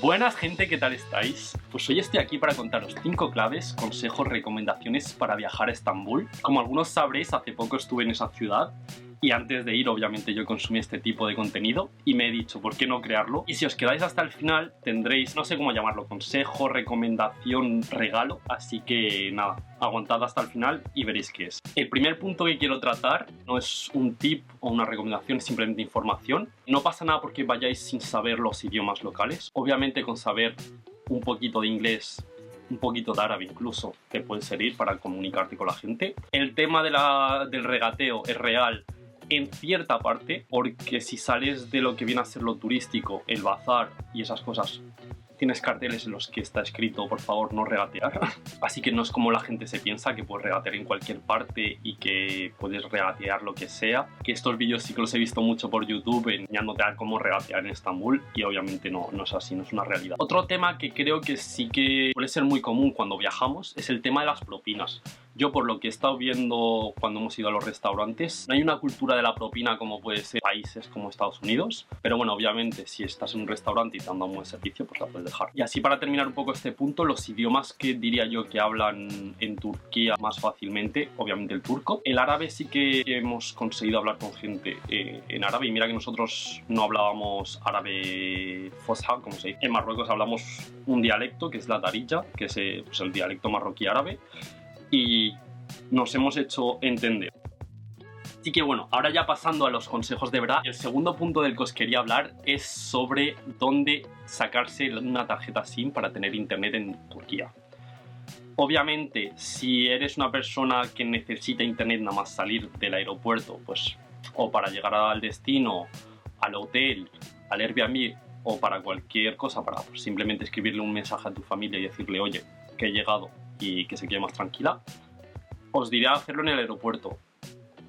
Buenas gente, ¿qué tal estáis? Pues hoy estoy aquí para contaros 5 claves, consejos, recomendaciones para viajar a Estambul. Como algunos sabréis, hace poco estuve en esa ciudad y antes de ir obviamente yo consumí este tipo de contenido y me he dicho, ¿por qué no crearlo? Y si os quedáis hasta el final tendréis, no sé cómo llamarlo, consejo, recomendación, regalo, así que nada, aguantad hasta el final y veréis qué es. El primer punto que quiero tratar no es un tip o una recomendación, es simplemente información. No pasa nada porque vayáis sin saber los idiomas locales. Obviamente con saber un poquito de inglés, un poquito de árabe incluso, te puede servir para comunicarte con la gente. El tema del regateo es real en cierta parte, porque si sales de lo que viene a ser lo turístico, el bazar y esas cosas, tienes carteles en los que está escrito, por favor, no regatear. Así que no es como la gente se piensa, que puedes regatear en cualquier parte y que puedes regatear lo que sea. Que estos vídeos sí que los he visto mucho por YouTube enseñándote a cómo regatear en Estambul y obviamente no es así, no es una realidad. Otro tema que creo que sí que puede ser muy común cuando viajamos es el tema de las propinas. Yo, por lo que he estado viendo cuando hemos ido a los restaurantes, no hay una cultura de la propina como puede ser países como Estados Unidos, pero bueno, obviamente si estás en un restaurante y te han dado un buen servicio, pues la puedes dejar. Y así, para terminar un poco este punto, los idiomas que diría yo que hablan en Turquía más fácilmente, obviamente el turco. El árabe sí que hemos conseguido hablar con gente en árabe, y mira que nosotros no hablábamos árabe fosha, como se dice. En Marruecos hablamos un dialecto que es la darija, que es pues el dialecto marroquí árabe, y nos hemos hecho entender. Así que bueno, ahora ya pasando a los consejos de verdad, el segundo punto del que os quería hablar es sobre dónde sacarse una tarjeta SIM para tener internet en Turquía. Obviamente, si eres una persona que necesita internet nada más salir del aeropuerto, pues o para llegar al destino, al hotel, al Airbnb o para cualquier cosa, para pues, simplemente escribirle un mensaje a tu familia y decirle, oye, que he llegado y que se quede más tranquila, os diré hacerlo en el aeropuerto.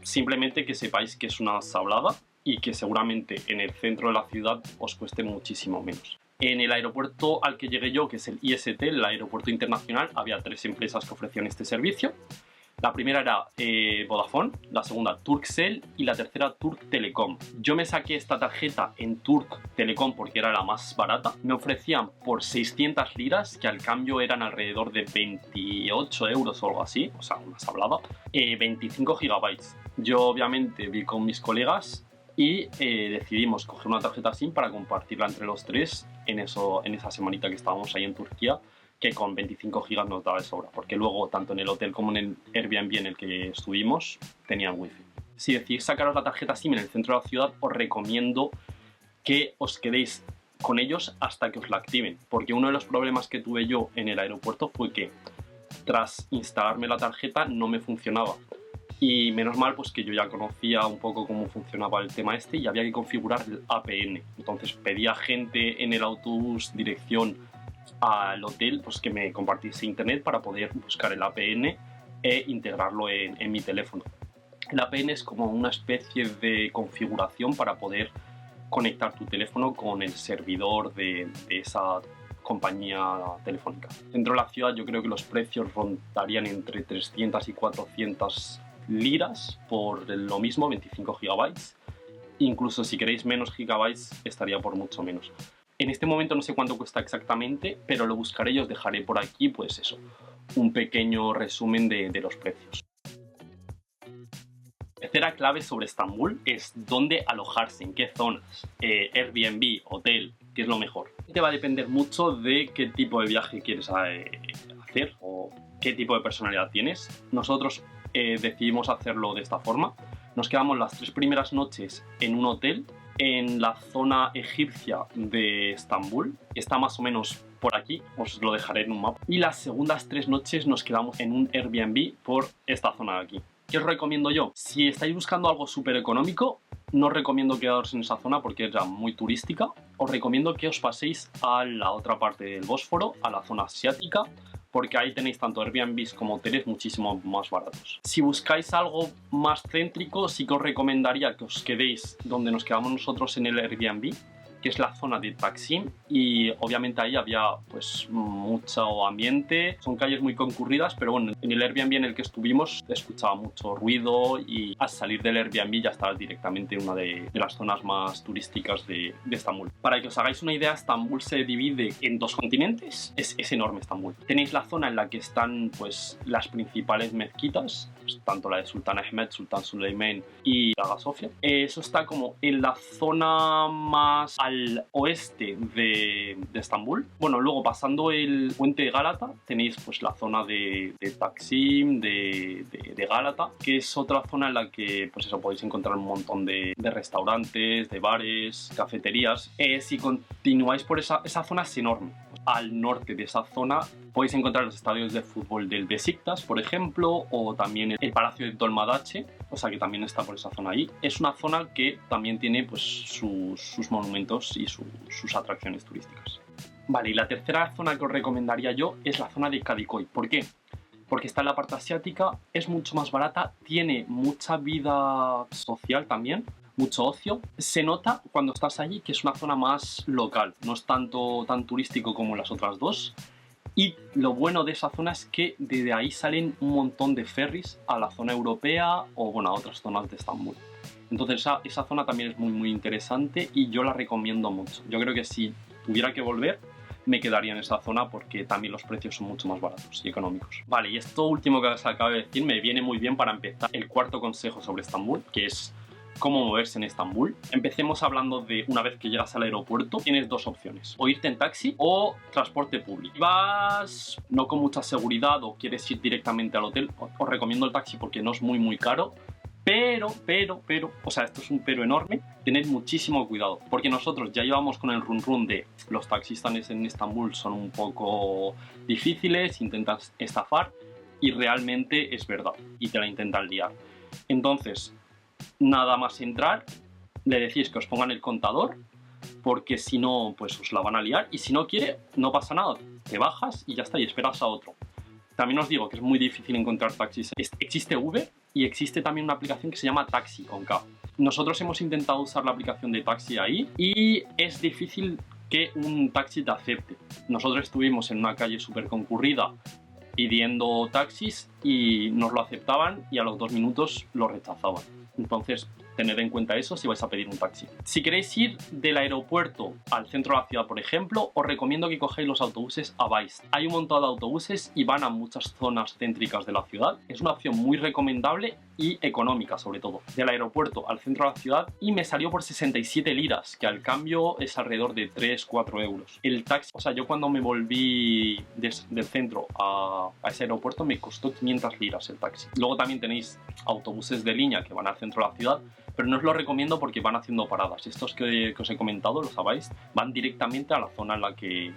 Simplemente que sepáis que es una sablada y que seguramente en el centro de la ciudad os cueste muchísimo menos. En el aeropuerto al que llegué yo, que es el IST, el aeropuerto internacional, había 3 empresas que ofrecían este servicio. La primera era Vodafone, la segunda Turkcell y la tercera Turk Telecom. Yo me saqué esta tarjeta en Turk Telecom porque era la más barata. Me ofrecían por 600 liras, que al cambio eran alrededor de 28 euros o algo así, o sea, una sablada, 25 gigabytes. Yo obviamente vi con mis colegas y decidimos coger una tarjeta SIM para compartirla entre los 3 en esa semanita que estábamos ahí en Turquía, que con 25 gigas nos daba de sobra, porque luego tanto en el hotel como en el Airbnb en el que estuvimos tenían wifi. Si decidís sacaros la tarjeta SIM en el centro de la ciudad, os recomiendo que os quedéis con ellos hasta que os la activen, porque uno de los problemas que tuve yo en el aeropuerto fue que tras instalarme la tarjeta no me funcionaba. Y menos mal pues que yo ya conocía un poco cómo funcionaba el tema este y había que configurar el APN. Entonces pedía gente en el autobús dirección al hotel pues que me compartiese internet para poder buscar el APN e integrarlo en mi teléfono. El APN es como una especie de configuración para poder conectar tu teléfono con el servidor de esa compañía telefónica. Dentro de la ciudad yo creo que los precios rondarían entre 300 y 400 liras por lo mismo, 25 gigabytes. Incluso si queréis menos gigabytes estaría por mucho menos. En este momento no sé cuánto cuesta exactamente, pero lo buscaré y os dejaré por aquí, pues eso, un pequeño resumen de los precios. Tercera clave sobre Estambul es dónde alojarse, en qué zonas, Airbnb, hotel, qué es lo mejor. Te va a depender mucho de qué tipo de viaje quieres hacer o qué tipo de personalidad tienes. Nosotros decidimos hacerlo de esta forma. Nos quedamos las 3 primeras noches en un hotel en la zona egipcia de Estambul. Está más o menos por aquí, os lo dejaré en un mapa. Y las segundas 3 noches nos quedamos en un Airbnb por esta zona de aquí. ¿Qué os recomiendo yo? Si estáis buscando algo súper económico, no os recomiendo quedaros en esa zona porque es ya muy turística. Os recomiendo que os paséis a la otra parte del Bósforo, a la zona asiática, porque ahí tenéis tanto Airbnbs como hoteles muchísimo más baratos. Si buscáis algo más céntrico, sí que os recomendaría que os quedéis donde nos quedamos nosotros en el Airbnb, que es la zona de Taksim, y obviamente ahí había pues mucho ambiente, son calles muy concurridas, pero bueno, en el Airbnb en el que estuvimos escuchaba mucho ruido y al salir del Airbnb ya estabas directamente en una de las zonas más turísticas de Estambul. Para que os hagáis una idea, Estambul se divide en 2 continentes, es enorme Estambul. Tenéis la zona en la que están pues las principales mezquitas, tanto la de Sultan Ahmed, Sultan Süleyman y Hagia Sofia. Eso está como en la zona más al oeste de Estambul. Bueno, luego pasando el puente de Gálata tenéis pues la zona de Taksim, de Gálata, que es otra zona en la que pues eso, podéis encontrar un montón de restaurantes, de bares, cafeterías. Si continuáis por esa zona es enorme. Al norte de esa zona podéis encontrar los estadios de fútbol del Besiktas, por ejemplo, o también el Palacio de Dolmadache, o sea que también está por esa zona ahí. Es una zona que también tiene pues sus monumentos y sus atracciones turísticas. Vale, y la tercera zona que os recomendaría yo es la zona de Kadikoy. ¿Por qué? Porque está en la parte asiática, es mucho más barata, tiene mucha vida social también, mucho ocio. Se nota cuando estás allí que es una zona más local, no es tan turístico como las otras dos. Y lo bueno de esa zona es que desde ahí salen un montón de ferries a la zona europea o bueno, a otras zonas de Estambul. Entonces esa zona también es muy interesante y yo la recomiendo mucho. Yo creo que si tuviera que volver me quedaría en esa zona porque también los precios son mucho más baratos y económicos. Vale, y esto último que os acabo de decir me viene muy bien para empezar el cuarto consejo sobre Estambul, que es cómo moverse en Estambul. Empecemos hablando de una vez que llegas al aeropuerto, tienes 2 opciones, o irte en taxi o transporte público. Si vas no con mucha seguridad o quieres ir directamente al hotel, os recomiendo el taxi porque no es muy caro. Pero, o sea, esto es un pero enorme, tened muchísimo cuidado, porque nosotros ya llevamos con el run de los taxistas en Estambul son un poco difíciles, intentan estafar y realmente es verdad y te la intentan liar. Entonces, nada más entrar, le decís que os pongan el contador, porque si no, pues os la van a liar, y si no quiere, no pasa nada, te bajas y ya está, y esperas a otro. También os digo que es muy difícil encontrar taxis. Existe Uber y existe también una aplicación que se llama Taxi con K. Nosotros hemos intentado usar la aplicación de Taxi ahí y es difícil que un taxi te acepte. Nosotros estuvimos en una calle súper concurrida pidiendo taxis y nos lo aceptaban y a los 2 minutos lo rechazaban. Entonces, tened en cuenta eso si vais a pedir un taxi. Si queréis ir del aeropuerto al centro de la ciudad, por ejemplo, os recomiendo que cojáis los autobuses a Weist. Hay un montón de autobuses y van a muchas zonas céntricas de la ciudad. Es una opción muy recomendable y económica, sobre todo. Del aeropuerto al centro de la ciudad y me salió por 67 liras, que al cambio es alrededor de 3-4 euros. El taxi, o sea, yo cuando me volví del centro a ese aeropuerto me costó 500 liras el taxi. Luego también tenéis autobuses de línea que van al centro de la ciudad, pero no os lo recomiendo porque van haciendo paradas. Estos que os he comentado, los sabéis, van directamente a la zona a la que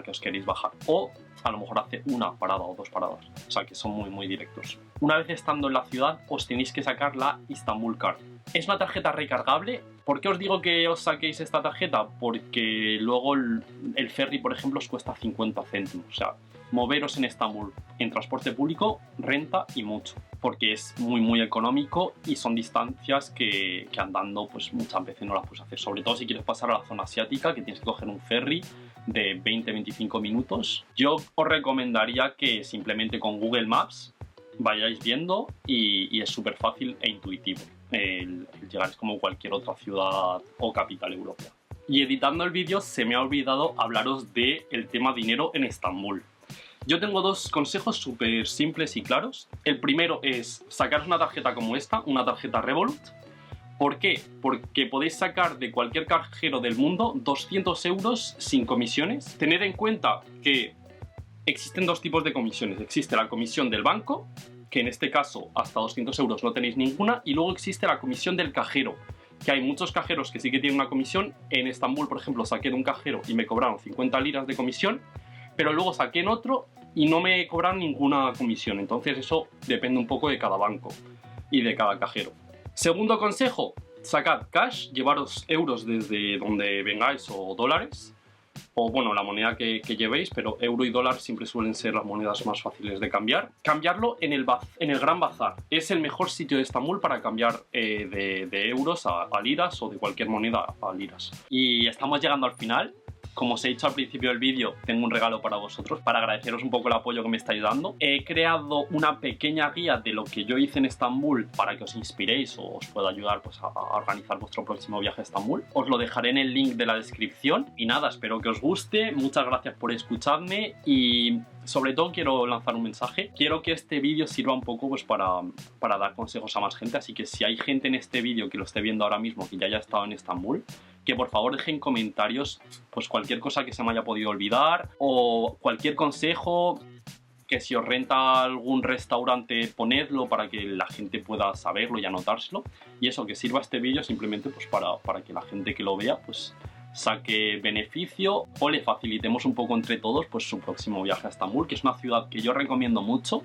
os queréis bajar. O a lo mejor hace una parada o 2 paradas. O sea que son muy directos. Una vez estando en la ciudad, os tenéis que sacar la Istanbul Card. Es una tarjeta recargable. ¿Por qué os digo que os saquéis esta tarjeta? Porque luego el ferry, por ejemplo, os cuesta 50 céntimos. O sea, moveros en Estambul en transporte público renta y mucho, porque es muy económico y son distancias que andando pues muchas veces no las puedes hacer, sobre todo si quieres pasar a la zona asiática, que tienes que coger un ferry de 20-25 minutos. Yo os recomendaría que simplemente con Google Maps vayáis viendo y es súper fácil e intuitivo el llegar, es como cualquier otra ciudad o capital europea. Y editando el vídeo se me ha olvidado hablaros del tema dinero en Estambul. Yo tengo 2 consejos súper simples y claros. El primero es sacaros una tarjeta como esta, una tarjeta Revolut. ¿Por qué? Porque podéis sacar de cualquier cajero del mundo 200 euros sin comisiones. Tened en cuenta que existen 2 tipos de comisiones. Existe la comisión del banco, que en este caso hasta 200 euros no tenéis ninguna, y luego existe la comisión del cajero, que hay muchos cajeros que sí que tienen una comisión. En Estambul, por ejemplo, saqué de un cajero y me cobraron 50 liras de comisión, pero luego saqué en otro y no me cobraron ninguna comisión. Entonces eso depende un poco de cada banco y de cada cajero. Segundo consejo, sacad cash, llevaros euros desde donde vengáis o dólares, o bueno, la moneda que llevéis, pero euro y dólar siempre suelen ser las monedas más fáciles de cambiar. Cambiarlo en el Gran Bazar. Es el mejor sitio de Estambul para cambiar de euros a liras o de cualquier moneda a liras. Y estamos llegando al final. Como os he dicho al principio del vídeo, tengo un regalo para vosotros, para agradeceros un poco el apoyo que me estáis dando. He creado una pequeña guía de lo que yo hice en Estambul para que os inspiréis o os pueda ayudar pues, a organizar vuestro próximo viaje a Estambul. Os lo dejaré en el link de la descripción. Y nada, espero que os guste. Muchas gracias por escucharme y sobre todo quiero lanzar un mensaje. Quiero que este vídeo sirva un poco pues, para dar consejos a más gente. Así que si hay gente en este vídeo que lo esté viendo ahora mismo que ya haya estado en Estambul, que por favor dejen comentarios pues cualquier cosa que se me haya podido olvidar o cualquier consejo, que si os renta algún restaurante ponedlo para que la gente pueda saberlo y anotárselo, y eso, que sirva este vídeo simplemente pues para que la gente que lo vea pues saque beneficio o le facilitemos un poco entre todos pues su próximo viaje a Estambul, que es una ciudad que yo recomiendo mucho,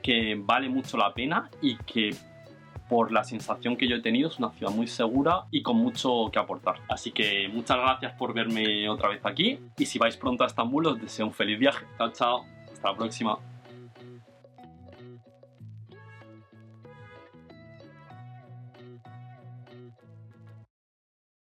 que vale mucho la pena y que por la sensación que yo he tenido es una ciudad muy segura y con mucho que aportar. Así que muchas gracias por verme otra vez aquí y si vais pronto a Estambul os deseo un feliz viaje. Chao, chao. Hasta la próxima.